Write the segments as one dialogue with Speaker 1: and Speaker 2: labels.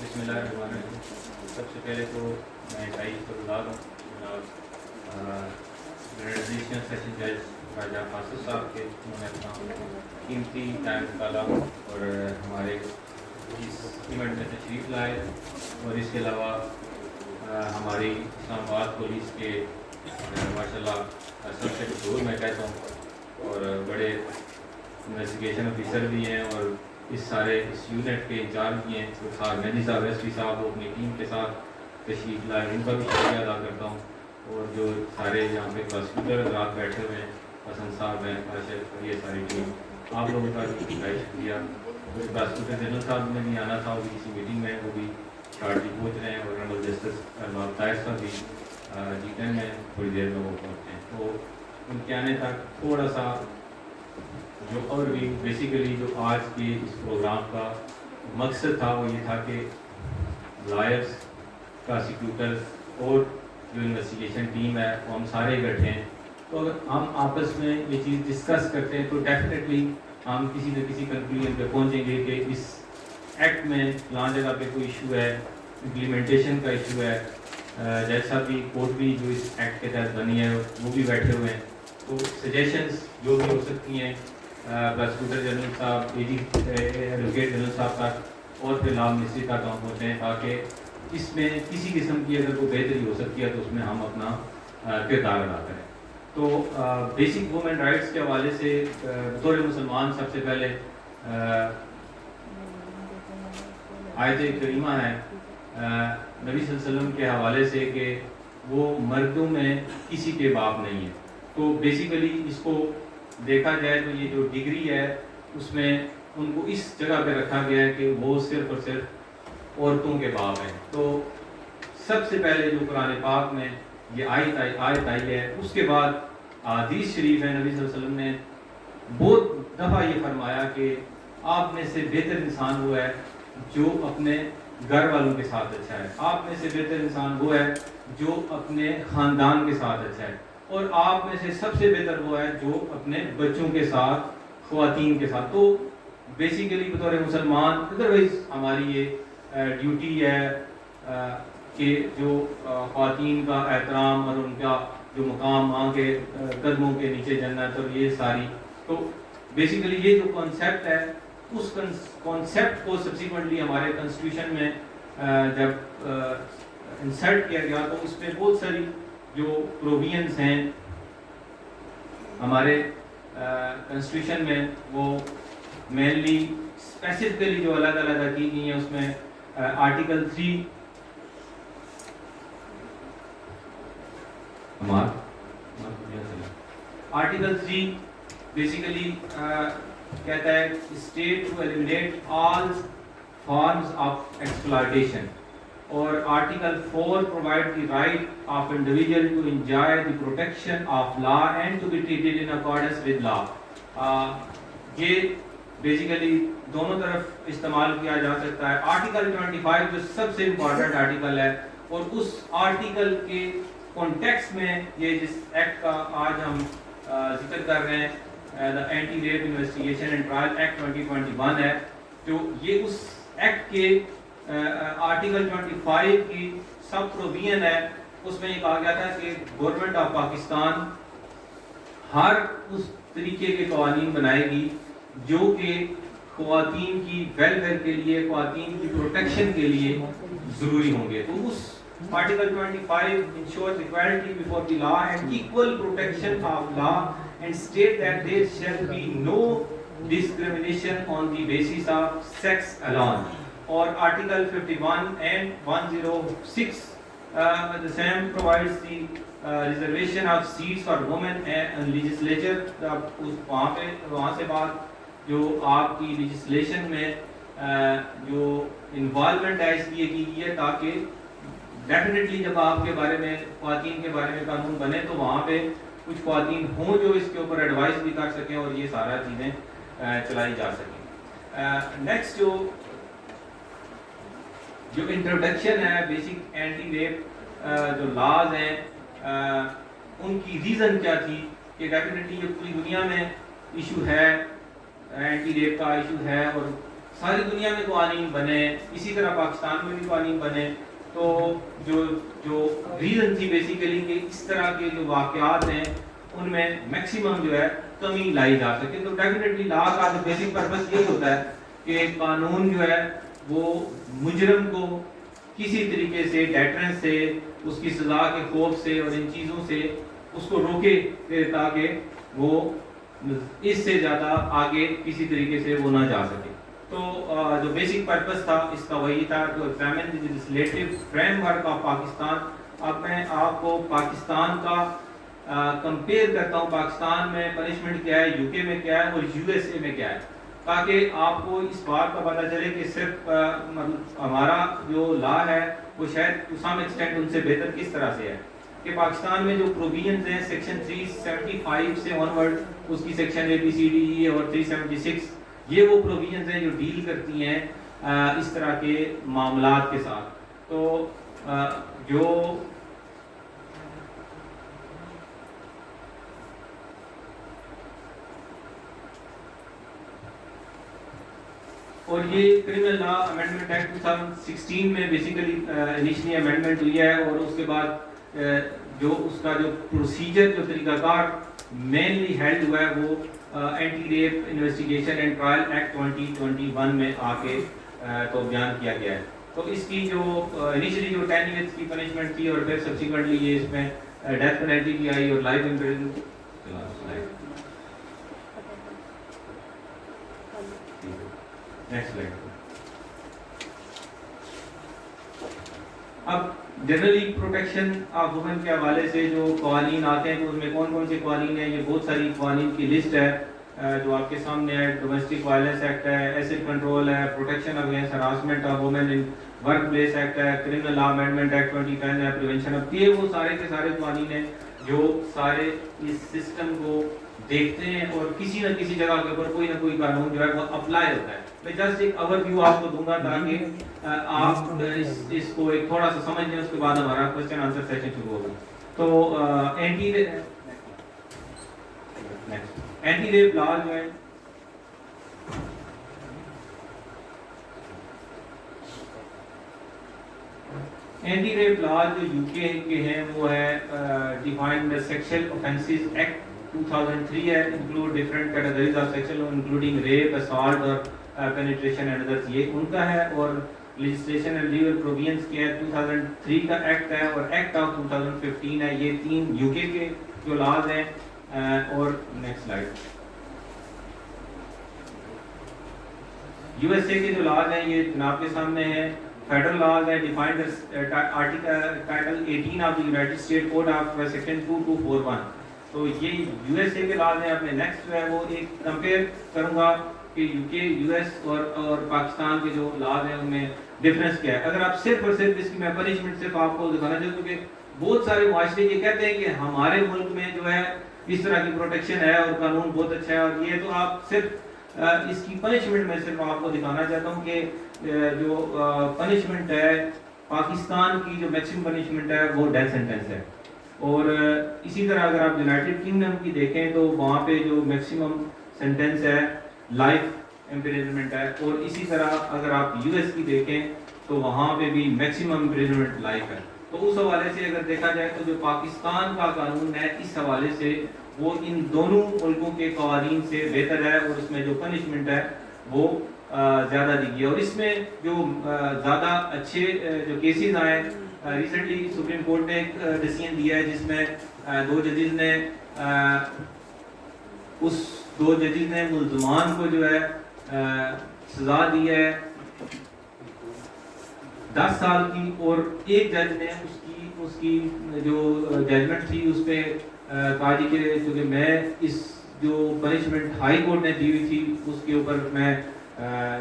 Speaker 1: بسم اللہ الرحمن الرحیم. سب سے پہلے تو میں تعریف کو بتا دوں جناب ریزیشنل سیشن جج راجہ قاسم صاحب کے، انہوں نے اپنا قیمتی ٹائم نکالا اور ہمارے اس ایونٹ میں تشریف لائے. اور اس کے علاوہ ہماری اسلام آباد پولیس کے ماشاء اللہ سب سے مشہور میں کہتا ہوں اور بڑے انویسٹیگیشن آفیسر بھی ہیں اور اس یونٹ کے انچارج بھی ہیں خار مہندی صاحب ایس پی صاحب، وہ اپنی ٹیم کے ساتھ تشریف لائے، ان کا بھی شکریہ ادا کرتا ہوں. اور جو سارے یہاں پہ پراسیکیوٹر حضرات بیٹھے ہوئے ہیں، حسن صاحب ہیں، ارشد اور یہ ساری ٹیم، آپ لوگوں کا بھی شکریہ. پراسیکیوٹر جنرل صاحب نے بھی آنا تھا، وہ بھی کسی میٹنگ میں، وہ بھی شارٹلی پہنچ رہے ہیں. اور آنریبل جسٹس ارباب طاہر صاحب بھی G10 میں تھوڑی دیر میں وہ پہنچتے ہیں. تو ان کے آنے تک تھوڑا سا جو اور بھی بیسیکلی جو آج کے اس پروگرام کا مقصد تھا وہ یہ تھا کہ لائرز، پراسیکیوٹرز اور جو انویسٹیگیشن ٹیم ہے وہ ہم سارے بیٹھے ہیں. تو اگر ہم آپس میں یہ چیز ڈسکس کرتے ہیں تو ڈیفینیٹلی ہم کسی نہ کسی کنکلوژن پہ پہنچیں گے کہ اس ایکٹ میں فلاں جگہ پہ کوئی ایشو ہے، امپلیمنٹیشن کا ایشو ہے. جج صاحب بھی کوڈ بھی جو اس ایکٹ کے تحت بنی ہے وہ بھی بیٹھے ہوئے ہیں. تو سجیشنز جو بھی ہو سکتی ہیں پراسیکیوٹر جنرل صاحب، AG ایڈوکیٹ جنرل صاحب تک اور پھر لا منسٹری تک ہم پہنچے ہیں تاکہ اس میں کسی قسم کی اگر کوئی بہتری ہو سکتی ہے تو اس میں ہم اپنا کردار ادا کریں. تو بیسک وومن رائٹس کے حوالے سے بطور مسلمان سب سے پہلے آیت کریمہ ہے نبی صلی اللہ علیہ وسلم کے حوالے سے کہ وہ مردوں میں کسی کے باپ نہیں ہے. تو بیسیکلی اس کو دیکھا جائے تو یہ جو ڈگری ہے اس میں ان کو اس جگہ پہ رکھا گیا ہے کہ وہ صرف اور صرف عورتوں کے باپ ہیں. تو سب سے پہلے جو قرآن پاک میں یہ آیت آئی ہے، اس کے بعد حدیث شریف ہے، نبی صلی اللہ علیہ وسلم نے بہت دفعہ یہ فرمایا کہ آپ میں سے بہتر انسان وہ ہے جو اپنے گھر والوں کے ساتھ اچھا ہے، آپ میں سے بہتر انسان وہ ہے جو اپنے خاندان کے ساتھ اچھا ہے، اور آپ میں سے سب سے بہتر وہ ہے جو اپنے بچوں کے ساتھ، خواتین کے ساتھ. تو بیسیکلی بطور مسلمان ادروائز ہماری یہ ڈیوٹی ہے کہ جو خواتین کا احترام اور ان کا جو مقام وہاں کے قدموں کے نیچے جنت اور یہ ساری. تو بیسیکلی یہ جو کانسیپٹ ہے اس کانسیپٹ کو سبسیکوینٹلی ہمارے کنسٹیٹیوشن میں جب انسرٹ کیا گیا تو اس میں بہت ساری جو پروویژنس ہیں ہمارے کنسٹیٹیوشن میں وہ مینلی اسپیسیفکلی جو الگ الگ کی گئی ہیں. اس میں آرٹیکل 3 بیسیکلی کہتا ہے state to eliminate all forms of exploitation. اور article 4 provide the right of individual to enjoy the protection of law and to be treated in accordance with law. یہ بیسیکلی دونوں طرف استعمال کیا جا سکتا ہے. آرٹیکل 25 جو سب سے امپورٹنٹ آرٹیکل ہے اور اس آرٹیکل کے کانٹیکسٹ میں یہ جس ایکٹ کا آج ہم ذکر کر رہے ہیں the anti rape investigation and trial act 2021 ہے. جو یہ اس ایکٹ کے آرٹیکل 25 کی سب پروویژن ہے. اس میں یہ کہا گیا تھا کہ گورنمنٹ آف پاکستان ہر اس طریقے کے قوانین بنائے گی جو کہ خواتین کی ویلفیئر کے لیے، خواتین کی پروٹیکشن کے لیے ضروری ہوں گے. تو اس article 25 ensures equality before the law and equal protection of law and state that there shall be no discrimination on the basis of sex alone. اور article 51 and 106 the same provides the reservation of seats for women and legislature. وہاں سے بات جو آپ کی legislation میں جو involvement ہے اس لیے کی گئی ہے تاکہ ڈیفینیٹلی جب آپ کے بارے میں خواتین کے بارے میں قانون بنے تو وہاں پہ کچھ خواتین ہوں جو اس کے اوپر ایڈوائس بھی کر سکیں اور یہ سارا چیزیں چلائی جا سکیں. نیکسٹ جو انٹروڈکشن ہے بیسک اینٹی ریپ جو لاز ہیں ان کی ریزن کیا تھی کہ ڈیفینیٹلی یہ پوری دنیا میں ایشو ہے، اینٹی ریپ کا ایشو ہے اور ساری دنیا میں قوانین بنے، اسی طرح پاکستان میں بھی قوانین بنے. تو جو ریزن تھی بیسیکلی کہ اس طرح کے جو واقعات ہیں ان میں میکسیمم جو ہے کمی لائی جا سکے. تو ڈیفینیٹلی لا کا جو بیسک پرپس یہی ہوتا ہے کہ قانون جو ہے وہ مجرم کو کسی طریقے سے ڈیٹرنس سے، اس کی سزا کے خوف سے اور ان چیزوں سے اس کو روکے تاکہ وہ اس سے زیادہ آگے کسی طریقے سے وہ نہ جا سکے. تو جو بیسک پرپس تھا اس کا وہی تھا to examine the legislative framework of Pakistan. اب میں آپ کو پاکستان کا کمپیئر کرتا ہوں، پاکستان میں پنشمنٹ کیا ہے، یو کے میں کیا ہے اور یو ایس اے میں کیا ہے، تاکہ آپ کو اس بات کا پتہ چلے کہ صرف ہمارا جو لا ہے وہ شاید ٹو سم ایکسٹینٹ ان سے بہتر کس طرح سے ہے. کہ پاکستان میں جو پروویژنز ہیں سیکشن 375 سے آن ورڈ، اس کی سیکشن ABCDE اور 376، یہ وہ پروویژنز ہیں جو ڈیل کرتی ہیں اس طرح کے معاملات کے ساتھ. تو جو اور یہ کرمنل لا امینڈمنٹ ایکٹ 2016 میں بیسیکلی انیشلی امینڈمنٹ ہوئی ہے، اور اس کے بعد جو اس کا جو پروسیجر جو طریقہ کار مینلی ہیلڈ ہوا ہے وہ anti rape investigation and trial act 2021 میں آ کے تو بیان کیا گیا ہے. تو اس کی جو انیشلی جو 10 ایئرس کی پنشمنٹ تھی اور پھر سبسیکوئنٹلی یہ اس میں ڈیتھ پینلٹی بھی آئی اور لائف امپریزنمنٹ. Next slide. اب جنرلی پروٹیکشن آف وومن کے حوالے سے جو قوانین آتے ہیں تو اس میں کون کون سے قوانین ہیں، یہ بہت ساری قوانین کی لسٹ ہے جو آپ کے سامنے ہے. ڈومیسٹک وائلنس ایکٹ ہے، ایسڈ کنٹرول ہے، protection against harassment of women in workplace act ہے، کرمنل لا امینڈمنٹ ایکٹ 2010 ہے، پریونشن. اب یہ وہ سارے کے سارے قوانین ہیں جو سارے اس سسٹم کو دیکھتے ہیں اور کسی نہ کسی جگہ کے اوپر کوئی نہ کوئی قانون جو ہے وہ اپلائی ہوتا ہے. میں جسٹ ایک اوور ویو آپ کو دوں گا تاکہ آپ اس کو ایک تھوڑا سا سمجھ لیں، اس کے بعد ہمارا کوسچن آنسر سیشن شروع ہوگا. تو اینٹی ریپ لا جو ہے اینٹی ریپ لا جو یو کے ہیں وہ ہے ڈیفائنڈ سیکشل اوفینسز ایکٹ 2003 ہے، include different categories of sexual including rape, assault اور پینیٹریشن اینڈ ادرس، یہ ان کا ہے. اور لیجسلیشن اینڈ لیگل پروویژنز کے 2003 کا ایکٹ ہے اور ایکٹ آف 2015 ہے. یہ تین یو کے جو لاز ہیں. اور next slide. U S A کے جو لاز ہیں یہ جناب کے سامنے ہیں. فیڈرل لاز ہے defined title 18 of the United state could of section 2241. تو یہ یو ایس اے کے لاز ہیں. اپنے نیکسٹ جو ہے وہ ایک کمپیئر کروں گا کہ یو کے، یو ایس اور پاکستان کے جو لاز ہیں ان میں ڈفرینس کیا ہے. اگر آپ صرف اور صرف اس کی میں پنشمنٹ صرف آپ کو دکھانا چاہتا ہوں کہ بہت سارے معاشرے یہ کہتے ہیں کہ ہمارے ملک میں جو ہے اس طرح کی پروٹیکشن ہے اور قانون بہت اچھا ہے اور یہ، تو آپ صرف اس کی پنشمنٹ میں صرف آپ کو دکھانا چاہتا ہوں کہ جو پنشمنٹ ہے پاکستان کی، جو میکسیمم پنشمنٹ ہے وہ ڈیتھ سینٹنس ہے. اور اسی طرح اگر آپ یونائٹڈ کنگڈم کی دیکھیں تو وہاں پہ جو میکسیمم سینٹنس ہے لائف امپریزنمنٹ ہے. اور اسی طرح اگر آپ یو ایس کی دیکھیں تو وہاں پہ بھی میکسیمم امپریزنمنٹ لائف ہے. تو اس حوالے سے اگر دیکھا جائے تو جو پاکستان کا قانون ہے اس حوالے سے وہ ان دونوں ملکوں کے قوانین سے بہتر ہے اور اس میں جو پنشمنٹ ہے وہ زیادہ دی گئی ہے. اور اس میں جو زیادہ اچھے جو کیسز آئے، ریسنٹلی سپریم کورٹ نے ایک ڈیسیژن دیا ہے جس میں دو ججز نے ملزمان کو جو ہے سزا دی ہے 10 سال کی، اور ایک جج نے اس کی جو ججمنٹ تھی اس پہ کہا جی کہ چونکہ میں اس جو پنشمنٹ ہائی کورٹ نے دی ہوئی تھی اس کے اوپر میں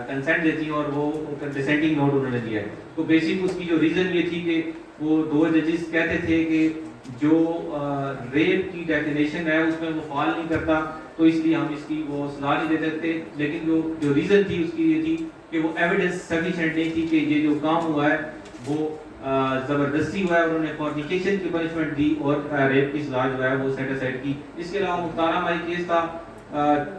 Speaker 1: کنسنٹ دیتی ہوں، اور وہ ڈسینٹنگ نوٹ انہوں نے دیا ہے. تو بیسک اس کی جو ریزن یہ تھی کہ وہ دو ججز کہتے تھے کہ جو ریپ کی ڈیفینیشن ہے اس میں وہ فال نہیں کرتا، تو اس لیے ہم اس کی وہ سزا نہیں دے سکتے. لیکن جو ریزن تھی اس کی یہ تھی کہ وہ ایویڈنس سفیشینٹ نہیں تھی کہ یہ جو کام ہوا ہے وہ زبردستی ہوا ہے. انہوں نے فورنیکیشن کی پنشمنٹ دی اور ریپ کی سزا جو ہے وہ سیٹ اسائڈ کی. اس کے علاوہ مختارہ مائی کیس تھا،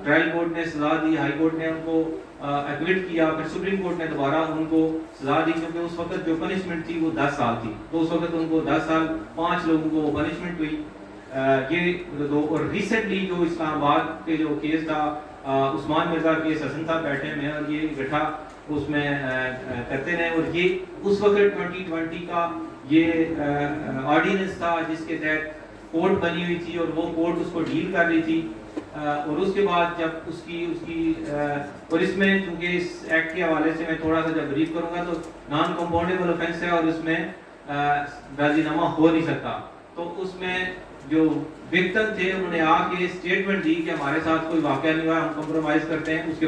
Speaker 1: ٹرائل کورٹ نے سزا دی، ہائی کورٹ نے ان کو ایکویٹ کیا. پھر سپریم کورٹ نے دوبارہ ان کو سزا دی, کیونکہ اس وقت جو پنشمنٹ تھی وہ 10 سال تھی, تو اس وقت ان کو 10 سال 5 لوگوں کو وہ پنشمنٹ ہوئی. یہ دو. اور ریسنٹلی جو اسلام آباد کے جو کیس تھا عثمان مرزا کیس, حسن صاحب بیٹھے ہیں اور یہ گٹھا اس میں کرتے رہے, اور یہ اس وقت 2020 کا یہ آرڈیننس تھا جس کے تحت کورٹ بنی ہوئی تھی, اور وہ کورٹ اس کو ڈیل کر رہی تھی. اور اس کے بعد جب اس کی اور اس میں چونکہ اس ایکٹ کے حوالے سے میں تھوڑا سا جب بریف کروں گا تو نان کمپاؤنڈیبل آفینس ہے اور اس میں راضی نامہ ہو نہیں سکتا. تو اس میں جو وکٹم تھے انہوں نے آ کے اسٹیٹمنٹ دی کہ ہمارے ساتھ کوئی واقعہ نہیں ہوا, ہم کمپرومائز کرتے ہیں. اس کے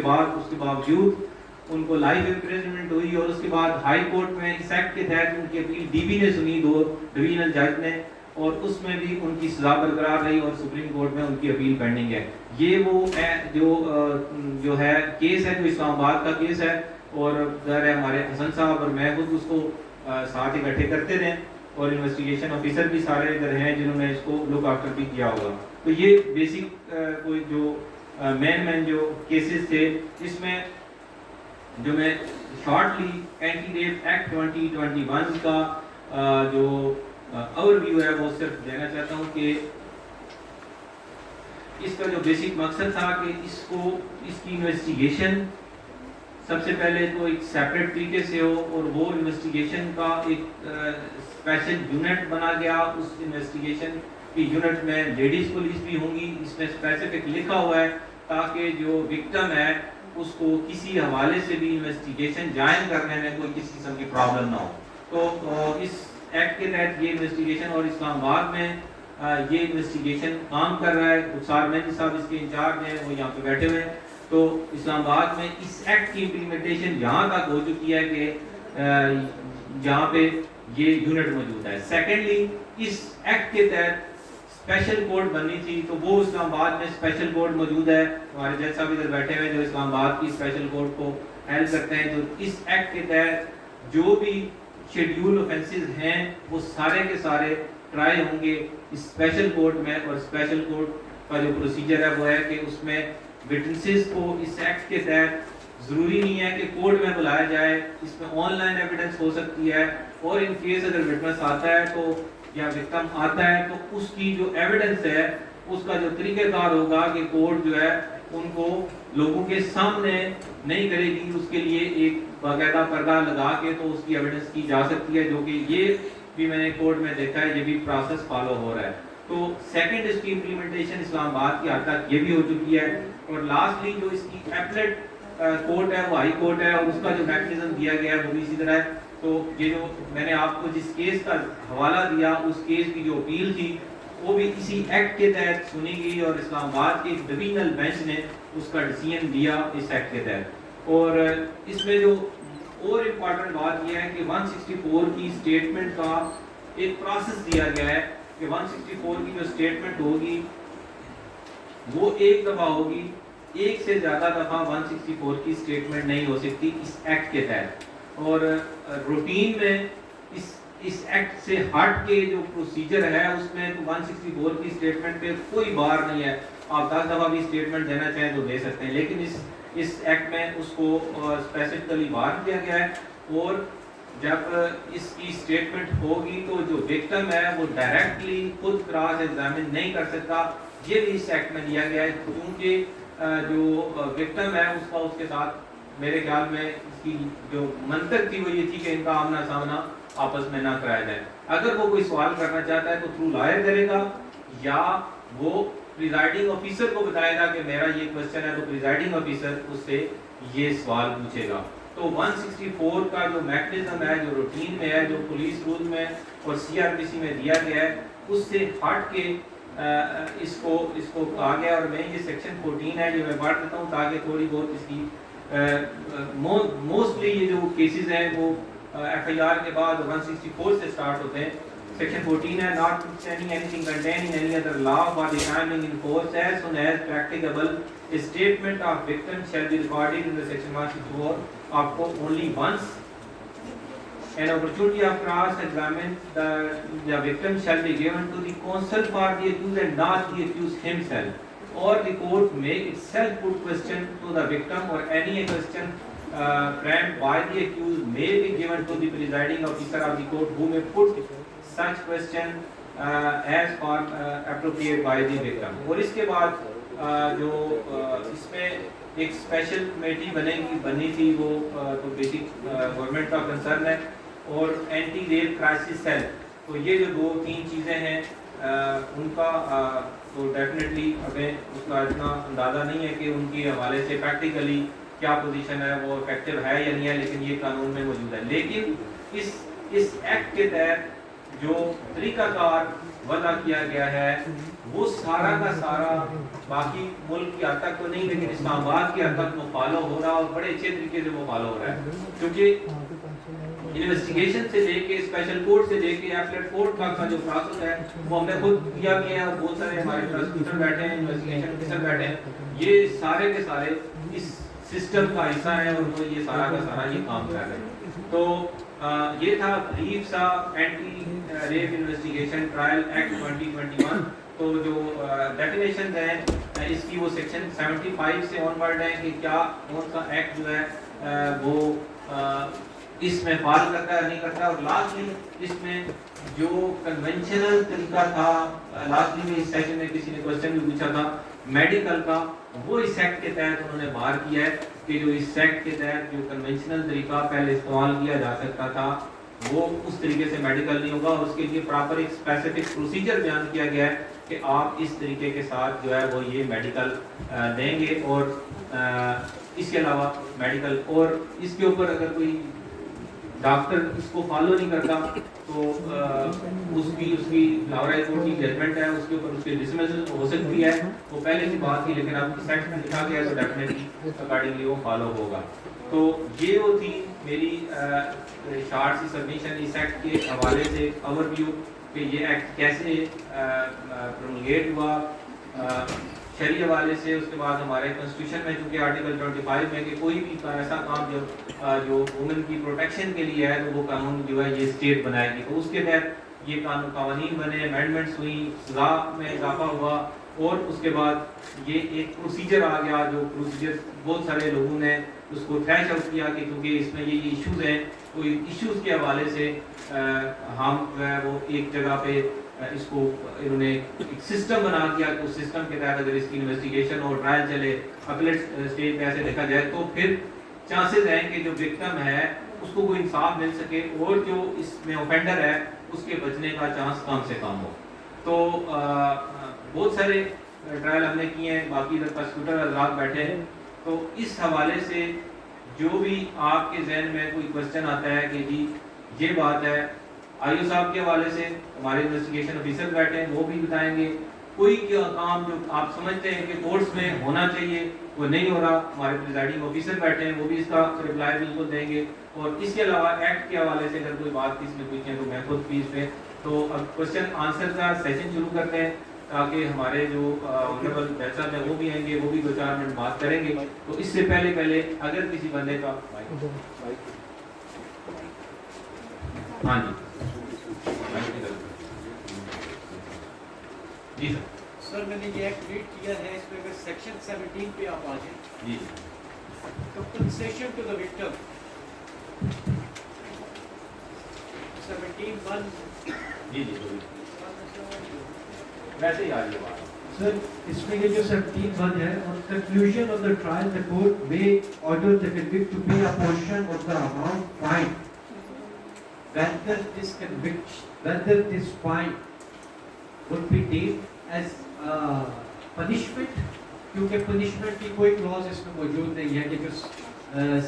Speaker 1: باوجود ان کو لائف امپریزنمنٹ ہوئی, اور اس کے بعد ہائی کورٹ میں اس ایکٹ کے تحت ان کی اپیل ڈی بی نے سنی, 2 ڈویژنل جج نے, اور اس میں بھی ان کی سزا برقرار رہی, اور سپریم کورٹ میں ان کی اپیل پینڈنگ ہے. یہ وہ جو ہے کیس ہے جو اسلام آباد کا کیس ہے, اور ظاہر ہے ہمارے حسن صاحب اور میں خود اس کو ساتھ اکٹھے کرتے رہے, اور انویسٹیگیشن آفیسر بھی سارے ادھر ہیں جنہوں نے اس کو لک آفٹر بھی کیا ہوگا. تو یہ بیسک کوئی جو مین جو کیسز تھے. اس میں جو میں شارٹلی اینٹی ریپ ایکٹ 2021 کا جو اوور ویو ہے وہ صرف دینا چاہتا ہوں کہ اس کا جو بیسک مقصد تھا کہ اس کی انویسٹیگیشن سب سے پہلے تو ایک سیپریٹ طریقے سے ہو, اور وہ انویسٹیگیشن کا ایک اسپیشل یونٹ بنا گیا. اس انویسٹیگیشن کی یونٹ میں لیڈیز پولیس بھی ہوں گی, اس میں اسپیسیفک لکھا ہوا ہے تاکہ جو وکٹم ہے اس کو کسی حوالے سے بھی انویسٹیگیشن جوائن کرنے میں کوئی کسی قسم کی پرابلم نہ ہو. تو اس ایکٹ کے تحت یہ انویسٹیگیشن, اور اسلام آباد میں یہ انویسٹیگیشن کام کر رہا ہے. رخسار مہدی صاحب اس کے انچارج ہیں, وہ یہاں پہ بیٹھے ہوئے ہیں. تو اسلام آباد میں اس ایکٹ کی امپلیمنٹیشن یہاں تک ہو چکی ہے کہ جہاں پہ یہ یونٹ موجود ہے. سیکنڈلی, اس ایکٹ کے تحت اسپیشل کورٹ بننی تھی, تو وہ اسلام آباد میں اسپیشل کورٹ موجود ہے. ہمارے جج صاحب ادھر بیٹھے ہوئے جو اسلام آباد کی اسپیشل کورٹ کو ہیلپ کرتے ہیں. تو اس ایکٹ کے تحت جو بھی شیڈیول آفینسز ہیں وہ سارے کے سارے ٹرائی ہوں گے اسپیشل کورٹ میں. اور اسپیشل کورٹ کا جو پروسیجر ہے وہ ہے کہ اس میں وٹنسز کو اس ایکٹ کے تحت ضروری نہیں ہے کہ کورٹ میں بلایا جائے, اس میں آن لائن ایویڈنس ہو سکتی ہے. اور ان کیس اگر وٹنس آتا ہے تو یا وکٹم آتا ہے تو اس کی جو ایویڈنس ہے اس کا جو طریقہ کار ہوگا کہ کورٹ جو ہے ان کو لوگوں کے سامنے نہیں کرے گی, اس کے لیے ایک باقاعدہ پردہ لگا کے تو اس کی ایویڈنس کی جا سکتی ہے, جو کہ یہ بھی میں نے کورٹ میں دیکھا ہے, یہ بھی پروسیس فالو ہو رہا ہے. تو سیکنڈ اس کی امپلیمنٹیشن اسلام آباد کی حد تک یہ بھی ہو چکی ہے. اور لاسٹلی جو اس کی ایپلیٹ کورٹ ہے وہ ہائی کورٹ ہے, اور اس کا جو میکنزم دیا گیا ہے وہ بھی اسی طرح ہے. تو یہ جو میں نے آپ کو جس کیس کا حوالہ دیا اس کیس کی جو اپیل تھی وہ بھی اسی ایکٹ کے تحت سنی گئی, اور اسلام آباد کے ایک ڈویژنل بینچ نے اس کا ڈیسیژن دیا اس ایکٹ کے تحت. اور اس میں جو اور امپورٹنٹ بات یہ ہے کہ 164 کی اسٹیٹمنٹ کا ایک پروسیس دیا گیا ہے کہ 164 کی جو اسٹیٹمنٹ ہوگی وہ ایک دفعہ ہوگی, ایک سے زیادہ دفعہ 164 کی اسٹیٹمنٹ نہیں ہو سکتی اس ایکٹ کے تحت. اور روٹین میں اس ایکٹ سے ہٹ کے جو پروسیجر ہے اس میں 164 کی اسٹیٹمنٹ پہ کوئی بار نہیں ہے. آپ 10 دفعہ بھی اسٹیٹمنٹ دینا چاہیں تو دے سکتے ہیں, لیکن اس ایکٹ میں اس کو اسپیسیفکلی بار کیا گیا ہے. اور جب اس کی اسٹیٹمنٹ ہوگی تو جو وکٹم ہے وہ ڈائریکٹلی خود کراس ایگزامن نہیں کر سکتا. یہ بھی اس ایکٹ میں دیا گیا ہے, کیونکہ جو وکٹم ہے اس کا اس کے ساتھ میرے خیال میں اس کی جو منطق تھی وہ یہ تھی کہ ان کا آمنا سامنا آپس میں نہ کرایا جائے. اگر وہ کوئی سوال کرنا چاہتا ہے تو تھرو لائر کرے گا, یا وہ پریزائڈنگ آفیسر کو بتائے گا کہ میرا یہ کوسچن ہے, تو پریزائڈنگ آفیسر اس سے یہ سوال پوچھے گا. تو 164 کا جو میکنزم ہے جو روٹین میں ہے, جو پولیس رول میں اور CRPC میں دیا گیا ہے, اس سے ہٹ کے اس کو کہا گیا. اور میں یہ سیکشن 14 ہے جو میں پڑھ دیتا ہوں تاکہ تھوڑی بہت اس کی موسٹلی یہ جو کیسز ہیں وہ FIR کے بعد 164 سے سٹارٹ ہوتے ہیں. Section 14 ہے not notwithstanding anything contained in any other law for the time being in force as soon as practicable a statement of victim shall be recorded in the section 164 of only once. An opportunity of cross examine the victim shall be given to the counsel for the accused and not the accused himself. or the court may itself put question to the victim, or any question framed by the accused may be given to the presiding officer of the court, who may put such question as for appropriate by the victim. اور اس کے بعد جو اس میں ایک special committee بنی تھی، وہ تو بیسک گورنمنٹ کا کنسرن ہے، اور اینٹی ریپ کرائسس سیل. تو یہ جو دو تین چیزیں ہیں ان کا تو ڈیفینیٹلی ہمیں اس کا اتنا اندازہ نہیں ہے کہ ان کے حوالے سے پریکٹیکلی کیا پوزیشن ہے، وہ افیکٹو ہے یا نہیں ہے، لیکن یہ قانون میں موجود ہے. لیکن اس ایکٹ کے تحت جو طریقہ کار وضع کیا گیا ہے وہ سارا کا سارا باقی ملک کی حد تک تو نہیں، لیکن اسلام آباد کی حد تک وہ فالو ہو رہا، اور بڑے اچھے طریقے سے وہ فالو ہو رہا ہے. کیونکہ انویسٹیگیشن سے لے کے اسپیشل کورٹ سے لے کے ایپلیٹ کورٹ کا جو پروسیس ہے وہ ہم نے خود کیا ہے، اور بہت سارے ہمارے پروسیکیوٹر بیٹھے ہیں، انویسٹیگیشن آفیسر بیٹھے ہیں، یہ سارے کے سارے اس سسٹم کا حصہ ہیں، اور وہ یہ سارا کا سارا یہ کام کر رہے ہیں. تو یہ تھا بریف سا anti rape investigation trial act 2021. تو جو ڈیفینیشن ہے اس کی وہ سیکشن 75 سے آن ورڈ ہے کہ کیا کون سا ایکٹ جو ہے وہ اس میں فال کرتا ہے نہیں کرتا. اور لاسٹلی اس میں جو کنونشنل طریقہ تھا، لاسٹلی میں اس سیشن میں کسی نے کوشچن بھی پوچھا تھا میڈیکل کا، وہ اس ایکٹ کے تحت انہوں نے باہر کیا ہے کہ جو اس ایکٹ کے تحت جو کنونشنل طریقہ پہلے استعمال کیا جا سکتا تھا وہ اس طریقے سے میڈیکل نہیں ہوگا، اور اس کے لیے پراپر ایک اسپیسیفک پروسیجر بیان کیا گیا ہے کہ آپ اس طریقے کے ساتھ جو ہے وہ یہ میڈیکل دیں گے. اور اس کے علاوہ میڈیکل، اور اس کے اوپر اگر کوئی ڈاکٹر اس کو فالو نہیں کرتا تو اس کی لاہور کورٹ کی ججمنٹ ہے، اس کے اوپر اس کی ڈسمسل ہو سکتی ہے. وہ پہلے کی بات تھی، لیکن اب سیکٹ میں لکھا گیا ہے تو ڈیفینیٹلی اکارڈنگلی وہ فالو ہوگا. تو یہ وہ تھی میری شارٹ سی سبمیشن اس ایکٹ کے حوالے سے، اوور ویو کہ یہ ایکٹ کیسے پرومولگیٹ ہوا شرعی حوالے سے. اس کے بعد ہمارے کانسٹیٹیوشن میں چونکہ آرٹیکل 25 میں کہ کوئی بھی ایسا کام جو وومن کی پروٹیکشن کے لیے ہے تو وہ قانون جو ہے یہ اسٹیٹ بنائے گی. تو اس کے تحت یہ قوانین بنے، امینڈمنٹس ہوئی، سزا میں اضافہ ہوا، اور اس کے بعد یہ ایک پروسیجر آ گیا. جو پروسیجر بہت سارے لوگوں نے اس کو تھریش آؤٹ کیا کہ کیونکہ اس میں یہ ایشوز ہیں، تو ایشوز کے حوالے سے ہم جو ہے وہ ایک جگہ پہ اس کو انہوں نے ایک سسٹم بنا دیا کہ اس سسٹم کے تحت اگر اس کی انویسٹیگیشن اور ٹرائل چلے اپلیٹ اسٹیج پہ ایسے دیکھا جائے تو پھر چانسز ہیں کہ جو وکٹم ہے اس کو کوئی انصاف مل سکے، اور جو اس میں اوفینڈر ہے اس کے بچنے کا چانس کم سے کم ہو. تو بہت سارے ٹرائل ہم نے کیے ہیں، باقی ادھر پروسیکیوٹر حضرات بیٹھے ہیں. تو اس حوالے سے جو بھی آپ کے ذہن میں کوئی کوشچن آتا ہے کہ جی یہ بات ہے، آئی او صاحب کے حوالے سے ہمارے انویسٹیگیشن آفیسر بیٹھے ہیں وہ بھی بتائیں گے. کوئی کام جو آپ سمجھتے ہیں کہ کورٹس میں ہونا چاہیے وہ نہیں ہو رہا، ہمارے پریزائڈنگ آفیسر بیٹھے ہیں وہ بھی اس کا رپلائی بالکل دیں گے. اور اس کے علاوہ ایکٹ کے حوالے سے اگر کوئی بات کسی نے پوچھی ہے تو میں خود پیس پہ. تو اب کوشچن آنسر کا سیشن شروع کرتے ہیں تاکہ ہمارے جو آنریبل جج صاحب ہیں وہ بھی آئیں گے، وہ بھی 2-4 منٹ بات کریں گے. تو اس سے پہلے اگر کسی بندے کا ہاں جی جی
Speaker 2: سر میں نے یہ ایکٹ ریڈ کیا ہے، اس میں اگر سیکشن 17 پہ آپ آ جائیں
Speaker 1: جی
Speaker 2: کمپنسیشن ٹو دا وکٹم 17(1)
Speaker 1: جی ویسے ہی آ رہی ہے بات.
Speaker 3: سر اس میں یہ جو 17(1) ہے، on conclusion of the trial the court may order the convict to pay a portion of the amount fined whether this fine would be deemed as punishment. کیونکہ punishment کی کوئی کلوز اس میں موجود نہیں ہے کہ جو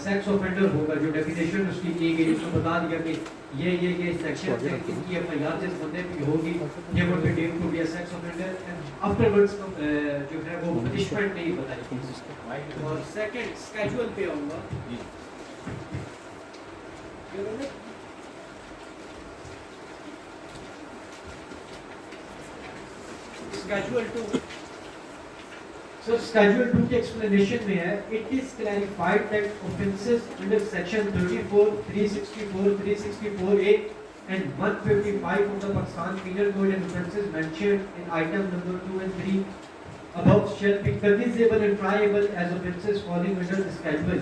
Speaker 3: سیکس اوفینڈر ہوگا، جو ڈیفینیشن اس کی کی گئی اس کو بتا دیا کہ یہ سیکشن سے ان کی ایف آئی آر جس بندے کی ہوگی یہ would be deemed to be a sex offender, and afterwards جو ہے وہ پنشمنٹ نہیں بتائی گی.
Speaker 2: اور سیکنڈ اسکیجول پہ آؤں گا. اسکیجول 2
Speaker 3: سر اسکیجول 2 کی ایکسپلینیشن میں ہے it is clarified that offences under section 34, 364, 364A and 155 of the Pakistan Penal Code and offences mentioned in item number 2 and 3 above shall be cognizable and triable as offences falling under this category.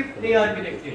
Speaker 3: if they are connected.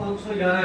Speaker 3: 511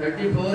Speaker 4: 34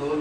Speaker 4: 2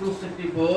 Speaker 4: 264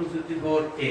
Speaker 4: 264A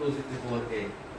Speaker 4: 264A.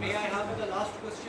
Speaker 2: May I have the last question?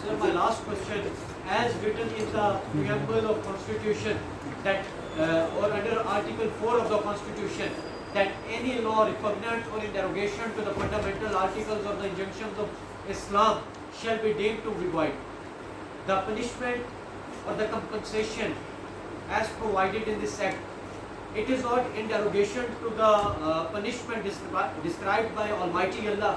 Speaker 2: Sir, my last question, as written in the preamble of Constitution, that or under Article 4 of the Constitution, that any law repugnant or in derogation to the fundamental articles of the injunctions of Islam shall be deemed to be void. The punishment or the compensation as provided in this act, it is not in derogation to the punishment described by Almighty Allah.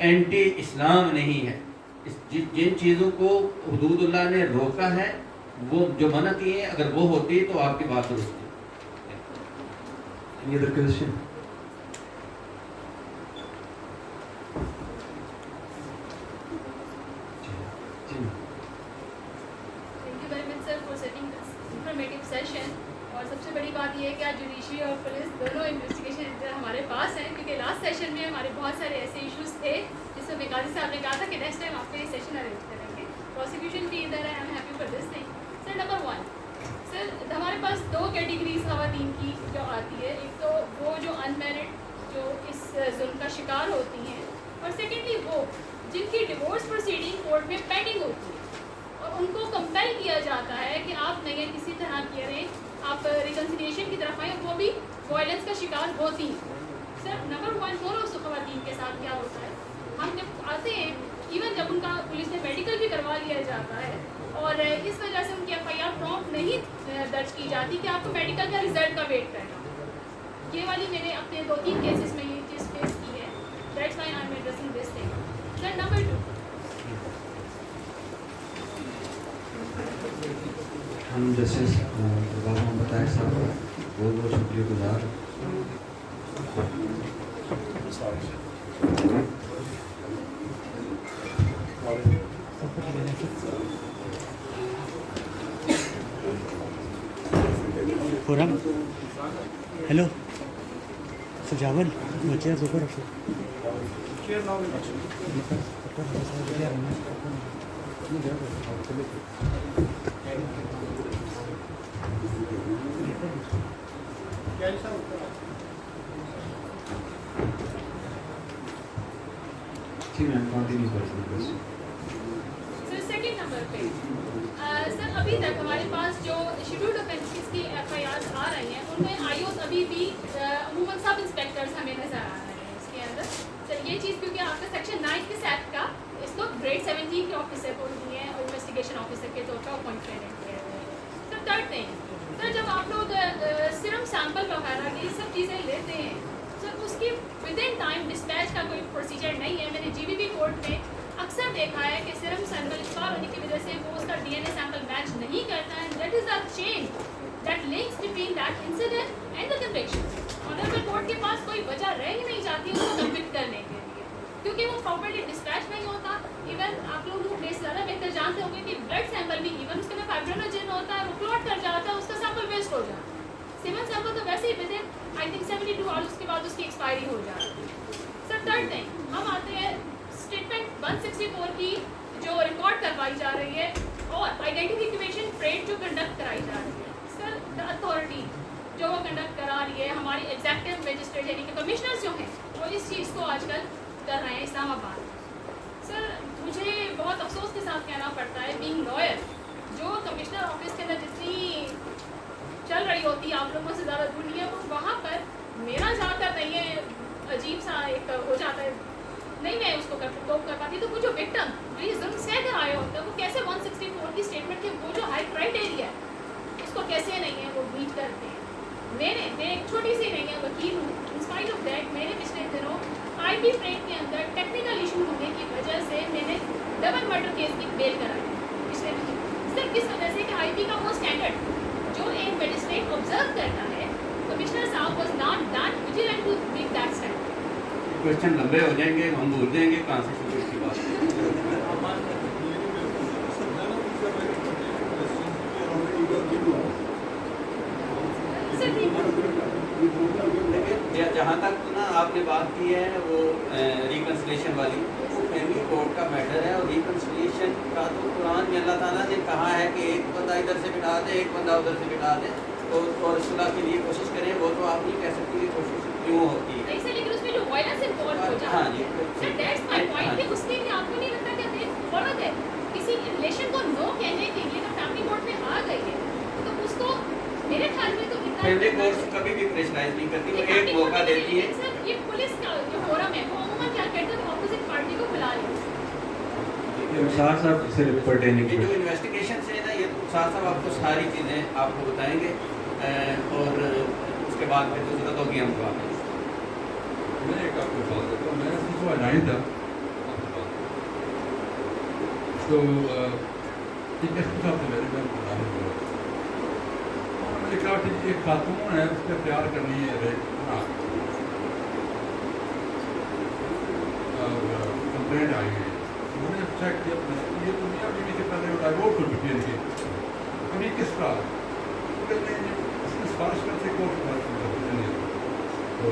Speaker 4: Anti Islam نہیں ہے. جن چیزوں کو حدود اللہ نے روکا ہے وہ جو منع کی ہے اگر وہ ہوتی تو آپ کی بات درست ہے.
Speaker 5: Any other question?
Speaker 6: Thank you very much sir for setting this informative session. اور سب سے بڑی بات یہ ہے کہ آج جوڈیشری اور پولیس دونوں انویسٹیگیشن ہمارے پاس ہیں کیونکہ لاسٹ سیشن میں ہمارے بہت سارے ایسے ایشوز تھے جس میں قاضی صاحب نے کہا تھا کہ نیکسٹ ٹائم آپ کے یہ سیشن ارینج کریں گے. پروسیکیوشن بھی ادھر ہے. I am happy for this thing. Sir number 1 سر ہمارے پاس 2 کیٹیگریز خواتین کی جو آتی ہے. ایک تو وہ جو ان میرڈ جو اس ظلم کا شکار ہوتی ہیں اور سیکنڈلی وہ جن کی ڈیورس پروسیڈنگ کورٹ میں پینڈنگ ہوتی ہے اور ان کو کمپیل کیا جاتا ہے کہ آپ نہیں کسی طرح کریں آپ ریکنسیلیشن کی طرف آئیں. وہ بھی وائلنس کا شکار ہوتی ہیں. سر نمبر 1 دونوں خواتین کے ساتھ کیا ہوتا ہے ہم جب آتے ہیں ایون جب ان کا پولیس نے میڈیکل بھی کروا لیا جاتا ہے اور اس وجہ سے ان کی ایف آئی آر پرومپٹ نہیں درج کی جاتی کہ آپ کو میڈیکل کا رزلٹ کا ویٹ کرنا. یہ والی میں نے اپنے 2-3 کیسز میں یہ چیز فیس کی ہے. That's why I am addressing this thing. Sir number 2
Speaker 5: ہم جسٹس بابا محمد طاہر صاحب کا بہت بہت شکریہ گزار.
Speaker 7: خورم ہیلو سجاول بچے اوپر رکھو.
Speaker 5: جی میم کنٹینیو کر سکتے ہیں.
Speaker 6: سر سیکنڈ نمبر پہ سر ابھی تک ہمارے پاس جو شیڈولڈ اوفینسز کی ایف آئی آرز آ رہی ہیں ان میں آئی اوز ابھی بھی عموماً سب انسپیکٹرز ہمیں نظر آ رہے ہیں اس کے اندر. سر یہ چیز کیونکہ آپ کا سیکشن 9 کے ایکٹ کا اس کو گریڈ 17 کے آفیسر کو دی ہیں اور انویسٹیگیشن آفیسر کے طور پر اپوائنٹمنٹ کیا ہے. سر تھرڈ تھنگ سر جب آپ لوگ سرم سیمپل وغیرہ یہ سب چیزیں لیتے ہیں سر اس کی ود ان ٹائم ڈسپیچ کا کوئی پروسیجر نہیں ہے. میں نے جی بی بی کورٹ میں اکثر دیکھا ہے کہ سرم سیمپل ایکسپائر ہونے کی وجہ سے وہ اس کا D N A sample match نہیں کرتا ہے. That is a chain that links between that incident and the conviction. Honourable court کے پاس کوئی وجہ رہ ہی نہیں جاتی اس کو کنوکٹ کرنے کے لیے کیونکہ وہ پراپرلی ڈسپیچ نہیں ہوتا. ایون آپ لوگ زیادہ بہتر جانتے ہوں گے کہ بلڈ سیمپل بھی ایون اس کے اندر فائبرینوجن ہوتا ہے وہ کلوٹ کر جاتا ہے اس کا سیمپل ویسٹ ہو جاتا ہے. سیون سیمپل تو ویسے ہی within I think 72 hours کے بعد اس کی ایکسپائری ہو جاتی ہے. سر تھرڈ تھنگ ہم آتے ہیں اسٹیٹمنٹ 164 کی جو ریکارڈ کروائی جا رہی ہے اور آئیڈینٹیفیکیشن پریڈ جو کنڈکٹ کرائی جا رہی ہے. سر دا اتھارٹی جو وہ کنڈکٹ کرا رہی ہے ہماری ایگزیکٹو مجسٹریٹ یعنی کہ کمشنرز جو ہیں وہ اس چیز کو آج کل کر رہے ہیں اسلام آباد. سر مجھے بہت افسوس کے ساتھ کہنا پڑتا ہے بینگ لائر جو کمشنر آفس کے اندر جتنی چل رہی ہوتی ہے آپ لوگوں سے زیادہ دور نہیں ہے وہاں پر میرا جا کر نہیں ہے عجیب سا ایک ہو جاتا ہے نہیں میں اس کو کوپ کر پاتی. تو وہ جو وکٹم جو یہ ظلم سہ کر آیا ہوتا ہے وہ کیسے 164 کی اسٹیٹمنٹ کے وہ جو ہائی کرائٹیریا ہے اس کو کیسے نہیں ہے وہ میٹ کرتے ہیں. میں ایک چھوٹی سی نہیں ہے وکیل ہوں. انسپائٹ آف دیٹ میں نے پچھلے دنوں آئی پی پریڈ کے اندر ٹیکنیکل ایشو ہونے کی وجہ سے میں نے ڈبل مرڈر کیس کی بیل کرائی پچھلے دنوں صرف اس وجہ سے کہ آئی پی کا وہ اسٹینڈرڈ جو ایک میجسٹریٹ آبزرو کرتا ہے کمشنر صاحب was not done vigilant to make that standard.
Speaker 4: Question لمبے ہو جائیں گے ہم بھول جائیں گے کہاں سے شروع کی بات. جہاں تک نا آپ نے بات کی ہے وہ ریکنسلیشن والی فیملی کورٹ کا میٹر ہے اور ریکنسلیشن کا تو قرآن میں اللہ تعالیٰ نے کہا ہے کہ ایک بندہ ادھر سے بٹھا دے ایک بندہ ادھر سے بٹھا دے اور صلح کے لیے کوشش کریں. وہ تو آپ نہیں کہہ سکتی کہ کوشش کیوں ہوتی ہے.
Speaker 6: لیکن اس میں جو وائلنس انوالو ہو جاتا ہے سر دیٹس مائی پوائنٹ کہ اس کے لیے آپ کو نہیں لگتا کہ ایک عورت ہے کسی ریلیشن کو نو کہنے کے لیے اگر فیملی کورٹ میں آ گئی ہے تو اس کو میرے خیال میں تو
Speaker 4: فیملی کورٹ کبھی بھی پریشرائز نہیں کرتی وہ ایک موقع دیتی ہے.
Speaker 6: سر یہ پولیس کا جو فورم ہے وہ عموماً کیا کہتے ہیں اپوزٹ پارٹی کو بلا لیتے ہیں.
Speaker 5: صاحب سے پرٹیننگ
Speaker 4: یہ جو انویسٹیگیشن سے ہے نا یہ صاحب آپ کو ساری چیزیں آپ کو بتائیں گے اور اس کے بعد پھر ضرورت ہوگی ہم کو.
Speaker 8: میں ایک آپ کو سوال کرتا ہوں. میں نے سوچا جانی تھا تو چیف جسٹس صاحب سے میرے گھر انہوں نے کہا کہ ایک خاتون ہے اس پہ پیار کرنی ہے کمپلینٹ آئی ہے. انہوں نے چیک کیا یہ تو میاں بیوی سے پہلے ڈائیورس ہو چکی ہے ان کی, ابھی کس طرح اس نے سفارش کرتے کورٹ سفارش کرتے نہیں, تو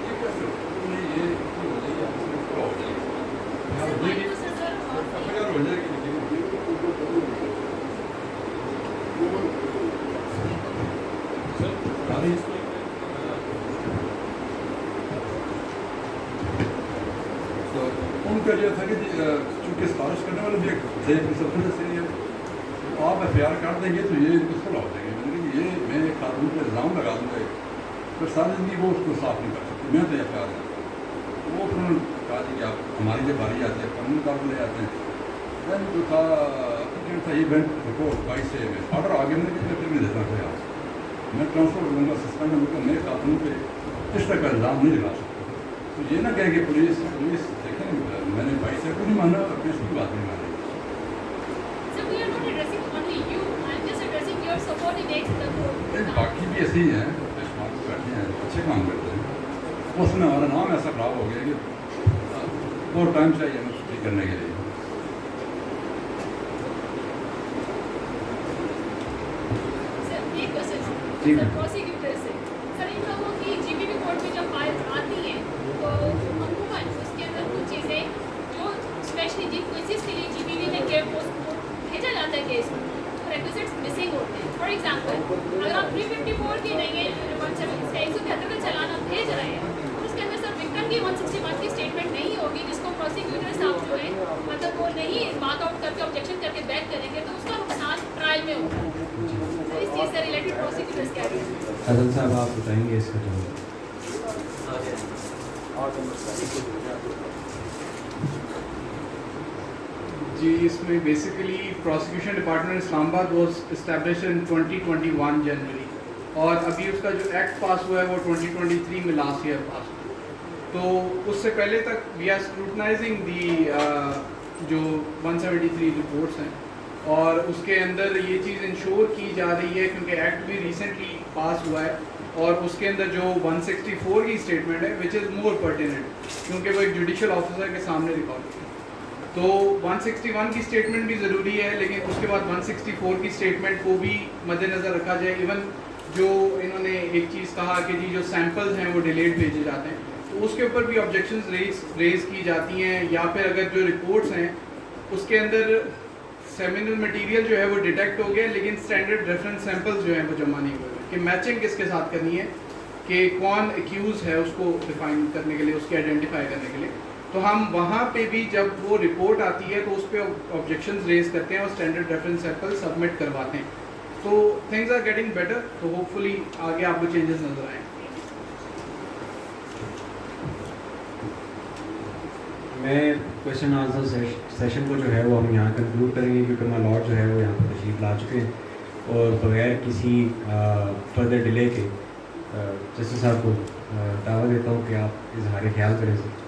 Speaker 8: یہ کیسے نہیں یہ ہو جائے گی, آپ اس میں پورا ہو جائے گی, ہو جائے گی, ہو جائے گی. ان کا یہ تھا کہ چونکہ سفارش کرنے والے بھی سب سے آپ ایف آئی آر کر دیں گے تو یہ ان کو صلاح ہو جائے گی. میں نے کہا یہ میں ایک قانون پہ الزام لگا دوں گا پھر ساری زندگی وہ اس کو صاف نہیں کر سکتی. میں تو ایف آئی آر وہ انہوں نے کہا جی کہ آپ ہماری جب باری آتے ہیں قانون کار لے آتے ہیں. دین جو تھا ایونٹ رپورٹ 22 سے آرڈر آگے میں نے پھر نہیں دیتا کوئی آپ میں ٹرانسفر کروں گا سسپینڈ ہوں گا, میں قانون پہ اس طرح کا الزام نہیں لگا سکتا. تو یہ نہ کہیں کہ پولیس دیکھیں میں نے 22 سے کو نہیں مانا اور کس کی بات نہیں مانی. باقی بھی ایسے ہی ہیں بیٹھے ہیں اچھے کام کرتے ہیں. اس میں ہمارا نام ایسا خراب ہو گیا کہ اور ٹائم چاہیے ہمیں چھٹی کرنے کے لیے.
Speaker 6: پروسیکیوٹر سے سر ان لوگوں کی جی بی بی کورٹ میں جب فائل آتی ہیں تو عموماً اس کے اندر کچھ چیزیں جو اسپیشلی جن کیسز کے لیے جی بی بی میں کیئر پوسٹ کو بھیجا جاتا ہے کیس میں ریکوزٹس مسنگ ہوتے ہیں. فار ایگزامپل اگر آپ 354 کی نہیں ہے 173 کا چلان آپ بھیج رہے ہیں اور اس کے اندر سر وکٹم کی 161 کی اسٹیٹمنٹ نہیں ہوگی جس کو پروسیکیوٹر صاحب جو ہے مطلب وہ نہیں مارک آؤٹ کر کے آبجیکشن کر کے بیک کریں گے تو اس کا نقصان ٹرائل میں ہوگا. اس چیز سے ریلیٹڈ پروسیکیوٹرز کیا ہیں؟
Speaker 5: حسن صاحب آپ بتائیں گے اس کا جواب.
Speaker 9: جی اس میں بیسیکلی پروسیکیوشن ڈپارٹمنٹ اسلام آباد واز اسٹیبلش ان 2021 جنوری اور ابھی اس کا جو ایکٹ پاس ہوا ہے وہ 2023 میں لاسٹ ایئر پاس ہوا. تو اس سے پہلے تک وی آر اسکروٹنائزنگ دی جو 173 رپورٹس ہیں اور اس کے اندر یہ چیز انشور کی جا رہی ہے کیونکہ ایکٹ بھی ریسنٹلی پاس ہوا ہے اور اس کے اندر جو 164 کی اسٹیٹمنٹ ہے وچ از مور پرٹیننٹ کیونکہ وہ ایک جوڈیشل آفیسر کے سامنے ریکارڈ کی. تو 161 کی اسٹیٹمنٹ بھی ضروری ہے لیکن اس کے بعد 164 کی اسٹیٹمنٹ کو بھی مد نظر رکھا جائے. ایون جو انہوں نے ایک چیز کہا کہ جی جو سیمپلز ہیں وہ ڈیلیٹ بھیجے جاتے ہیں تو اس کے اوپر بھی آبجیکشنز ریز کی جاتی ہیں. یا پھر اگر جو رپورٹس ہیں اس کے اندر سیمینل مٹیریل جو ہے وہ ڈیٹیکٹ ہو گیا لیکن اسٹینڈرڈ ریفرنس سیمپلز جو ہیں وہ جمع نہیں ہوئے کہ میچنگ کس کے ساتھ کرنی ہے کہ کون ایکیوز ہے اس کو ڈیفائن کرنے کے لیے اس کے آئیڈینٹیفائی کرنے کے لیے. تو ہم وہاں پہ بھی جب وہ رپورٹ آتی ہے تو اس پہ آبجیکشنز ریز کرتے ہیں اور اسٹینڈرڈ ریفرنس سیمپل سبمٹ کرواتے ہیں. تو تھنگز آر گیٹنگ بیٹر. تو ہوپ فلی آگے آپ کو چینجز نظر آئیں.
Speaker 5: میں کویشچن آنسر سیشن کو جو ہے وہ ہم یہاں کنکلوڈ کریں گے کیونکہ ہمارا لاٹ جو ہے وہ یہاں پر تشریف لا چکے ہیں اور بغیر کسی فردر ڈیلے کے جسٹس صاحب کو دعویٰ دیتا ہوں کہ آپ اظہار خیال کریں سر.